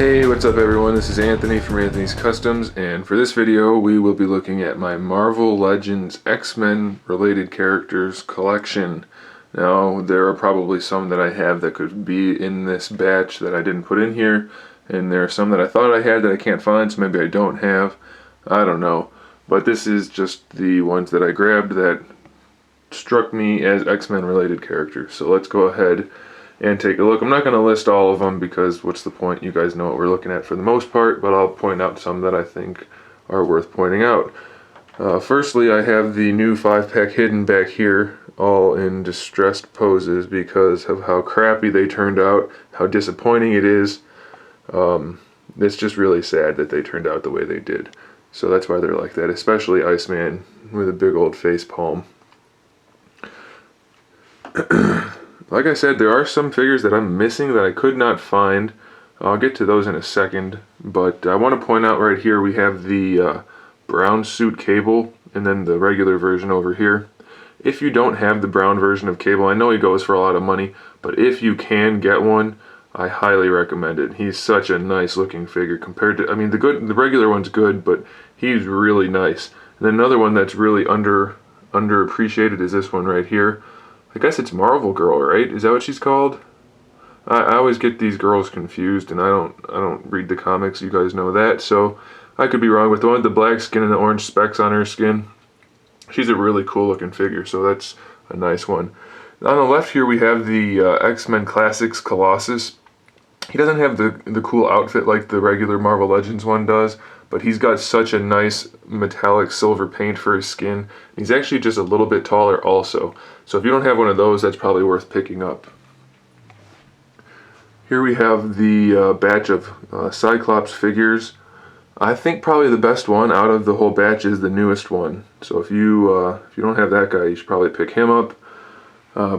Hey, what's up everyone? This is Anthony from Anthony's Customs, and for this video we will be looking at my Marvel Legends X-Men related characters collection. Now, there are probably some that I have that could be in this batch that I didn't put in here, and there are some that I thought I had that I can't find, so maybe I don't have. I don't know. But this is just the ones that I grabbed that struck me as X-Men related characters. So let's go ahead and take a look. I'm not going to list all of them because what's the point? You guys know what we're looking at for the most part, but I'll point out some that I think are worth pointing out. Firstly, I have the new 5-pack hidden back here, all in distressed poses because of how crappy they turned out, how disappointing it is. It's just really sad that they turned out the way they did. So that's why they're like that, especially Iceman with a big old face palm. Like I said, there are some figures that I'm missing that I could not find. I'll get to those in a second, but I want to point out right here we have the brown suit Cable and then the regular version over here. If you don't have the brown version of Cable, I know he goes for a lot of money, but if you can get one, I highly recommend it. He's such a nice looking figure compared to, I mean, the regular one's good, but he's really nice. And then another one that's really underappreciated is this one right here. I guess it's Marvel Girl, right? Is that what she's called? I always get these girls confused, and I don't read the comics. You guys know that, so I could be wrong. With the one with the black skin and the orange specks on her skin, she's a really cool looking figure, so that's a nice one. On the left here we have the X-Men Classics Colossus. He doesn't have the cool outfit like the regular Marvel Legends one does, but he's got such a nice metallic silver paint for his skin. He's actually just a little bit taller also. So if you don't have one of those, that's probably worth picking up. Here we have the batch of Cyclops figures. I think probably the best one out of the whole batch is the newest one. So if you don't have that guy, you should probably pick him up.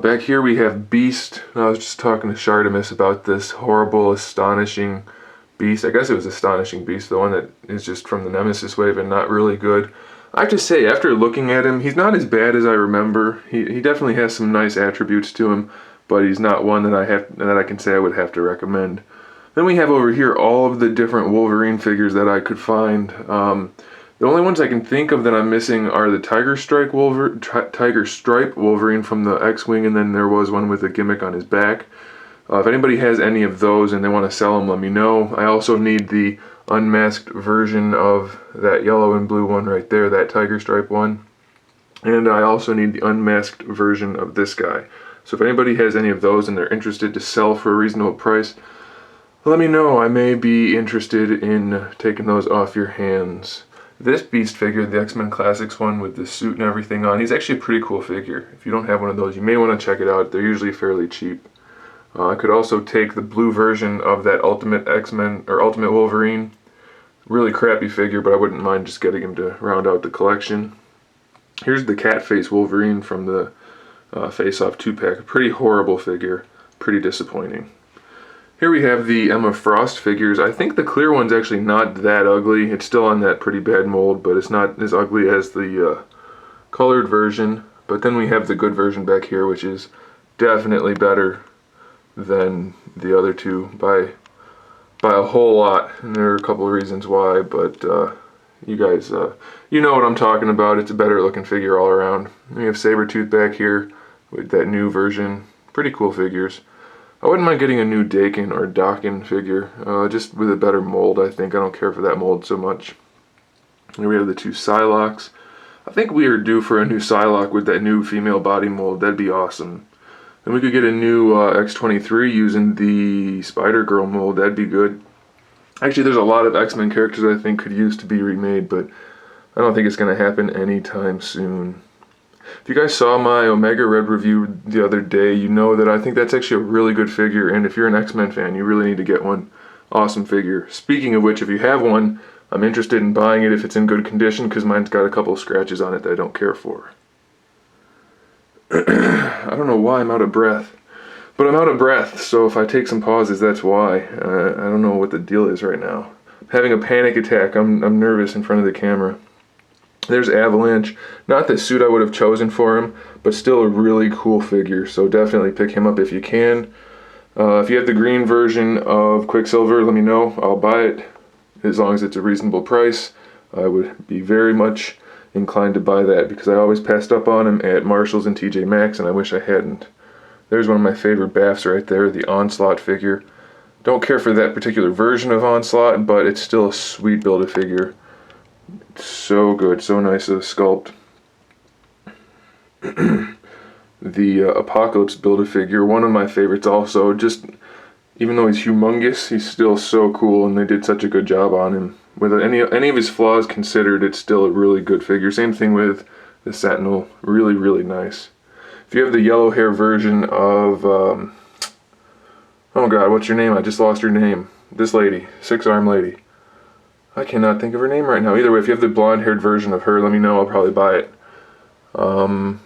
Back here we have Beast. I was just talking to Shartimus about this horrible, astonishing Beast. I guess it was Astonishing Beast, the one that is just from the Nemesis wave and not really good. I have to say, after looking at him, he's not as bad as I remember. He definitely has some nice attributes to him, but he's not one that I can say I would have to recommend. Then we have over here all of the different Wolverine figures that I could find. The only ones I can think of that I'm missing are the Tiger Stripe Wolverine from the X-Wing, and then there was one with a gimmick on his back. If anybody has any of those and they want to sell them, let me know. I also need the unmasked version of that yellow and blue one right there, that Tiger Stripe one. And I also need the unmasked version of this guy. So if anybody has any of those and they're interested to sell for a reasonable price, let me know. I may be interested in taking those off your hands. This Beast figure, the X-Men Classics one with the suit and everything on, he's actually a pretty cool figure. If you don't have one of those, you may want to check it out. They're usually fairly cheap. I could also take the blue version of that Ultimate X-Men, or Ultimate Wolverine. Really crappy figure, but I wouldn't mind just getting him to round out the collection. Here's the Catface Wolverine from the Face Off 2-pack. Pretty horrible figure. Pretty disappointing. Here we have the Emma Frost figures. I think the clear one's actually not that ugly. It's still on that pretty bad mold, but it's not as ugly as the colored version. But then we have the good version back here, which is definitely better than the other two by a whole lot, and there are a couple of reasons why, but you guys you know what I'm talking about. It's a better looking figure all around. We have Sabretooth back here with that new version. Pretty cool figures. I wouldn't mind getting a new Dakin or Dakin figure, just with a better mold. I think I don't care for that mold so much. Here we have the two Psylocks. I think we are due for a new Psylocke with that new female body mold. That'd be awesome. And we could get a new X-23 using the Spider-Girl mold. That'd be good. Actually, there's a lot of X-Men characters I think could use to be remade, but I don't think it's going to happen anytime soon. If you guys saw my Omega Red review the other day, you know that I think that's actually a really good figure, and if you're an X-Men fan, you really need to get one. Awesome figure. Speaking of which, if you have one, I'm interested in buying it if it's in good condition, because mine's got a couple of scratches on it that I don't care for. I don't know why I'm out of breath, but I'm out of breath, so if I take some pauses, that's why. I don't know what the deal is right now. I'm having a panic attack. I'm nervous in front of the camera. There's Avalanche. Not the suit I would have chosen for him, but still a really cool figure, so definitely pick him up if you can. If you have the green version of Quicksilver, let me know. I'll buy it as long as it's a reasonable price. I would be very much inclined to buy that because I always passed up on them at Marshalls and TJ Maxx, and I wish I hadn't. There's one of my favorite BAFs right there, the Onslaught figure. Don't care for that particular version of Onslaught, but it's still a sweet Build-A-Figure. It's so good, so nice of a sculpt. The Apocalypse Build-A-Figure, one of my favorites also. Just, even though he's humongous, he's still so cool, and they did such a good job on him. With any of his flaws considered, it's still a really good figure. Same thing with the Sentinel, really, really nice. If you have the yellow hair version of, oh god, what's your name? I just lost her name. This lady, six-arm lady. I cannot think of her name right now. Either way, if you have the blonde-haired version of her, let me know. I'll probably buy it.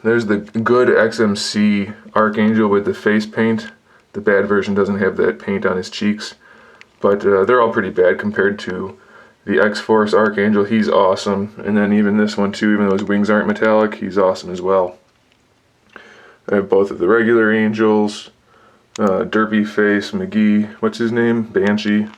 There's the good XMC Archangel with the face paint. The bad version doesn't have that paint on his cheeks. But they're all pretty bad compared to the X-Force Archangel. He's awesome. And then even this one too, even though his wings aren't metallic, he's awesome as well. I have both of the regular Angels. Derpy Face, McGee, what's his name? Banshee.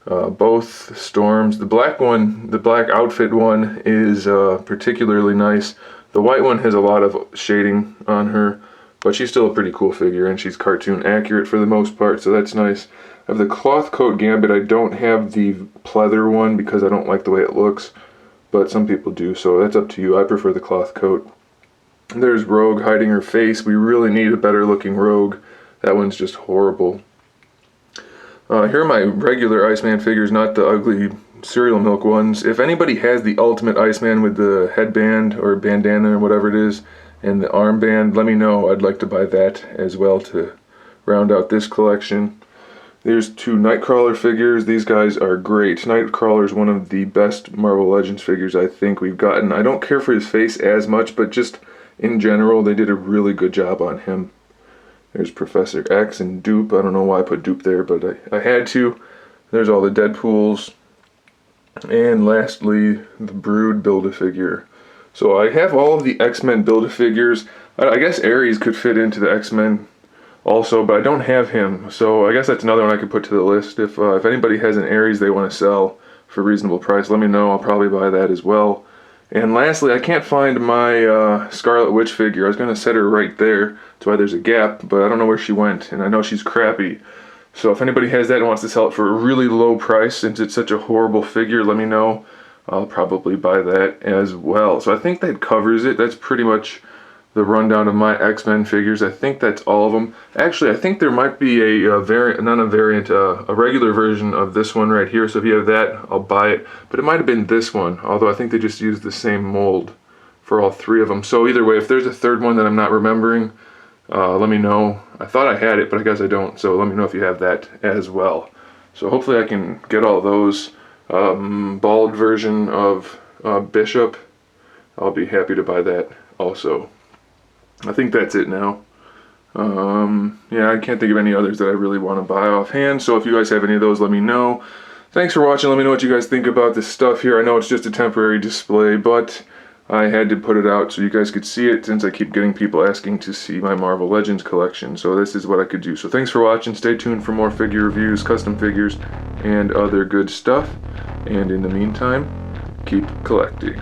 Both Storms. The black one, the black outfit one is particularly nice. The white one has a lot of shading on her, but she's still a pretty cool figure, and she's cartoon accurate for the most part, so that's nice. I have the cloth coat Gambit. I don't have the pleather one because I don't like the way it looks, but some people do, so that's up to you. I prefer the cloth coat. There's Rogue hiding her face. We really need a better looking Rogue. That one's just horrible. Here are my regular Iceman figures, not the ugly cereal milk ones. If anybody has the Ultimate Iceman with the headband or bandana or whatever it is, and the armband, let me know. I'd like to buy that as well to round out this collection. There's two Nightcrawler figures. These guys are great. Nightcrawler is one of the best Marvel Legends figures I think we've gotten. I don't care for his face as much, but just in general, they did a really good job on him. There's Professor X and Dupe. I don't know why I put Dupe there, but I had to. There's all the Deadpools. And lastly, the Brood Build-A-Figure. So I have all of the X-Men Build-A-Figures. I guess Ares could fit into the X-Men also, but I don't have him. So I guess that's another one I could put to the list. If anybody has an Ares they want to sell for a reasonable price, let me know. I'll probably buy that as well. And lastly, I can't find my Scarlet Witch figure. I was going to set her right there. That's why there's a gap, but I don't know where she went, and I know she's crappy. So if anybody has that and wants to sell it for a really low price, since it's such a horrible figure, let me know. I'll probably buy that as well. So I think that covers it. That's pretty much the rundown of my X-Men figures. I think that's all of them. Actually, I think there might be a variant, not a variant, a regular version of this one right here. So if you have that, I'll buy it. But it might have been this one, although I think they just used the same mold for all three of them. So either way, if there's a third one that I'm not remembering, let me know. I thought I had it, but I guess I don't. So let me know if you have that as well. So hopefully I can get all those. Bald version of Bishop, I'll be happy to buy that also. I think that's it now. Yeah, I can't think of any others that I really want to buy offhand, so if you guys have any of those, let me know. Thanks for watching. Let me know what you guys think about this stuff here. I know it's just a temporary display, but I had to put it out so you guys could see it, since I keep getting people asking to see my Marvel Legends collection, so this is what I could do. So thanks for watching. Stay tuned for more figure reviews, custom figures, and other good stuff. And in the meantime, keep collecting.